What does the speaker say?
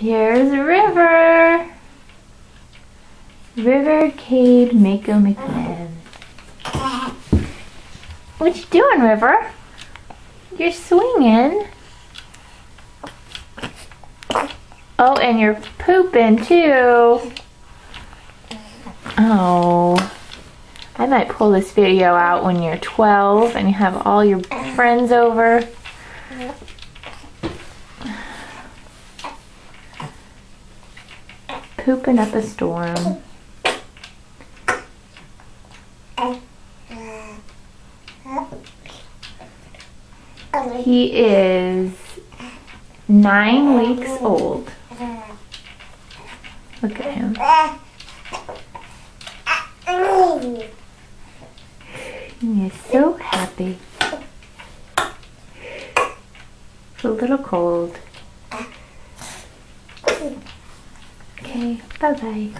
Here's River. River Cade Mako McMahon. What you doing, River? You're swinging. Oh, and you're pooping too. Oh. I might pull this video out when you're 12 and you have all your friends over. Pooping up a storm. He is 9 weeks old. Look at him. He is so happy. It's a little cold. Okay, bye-bye.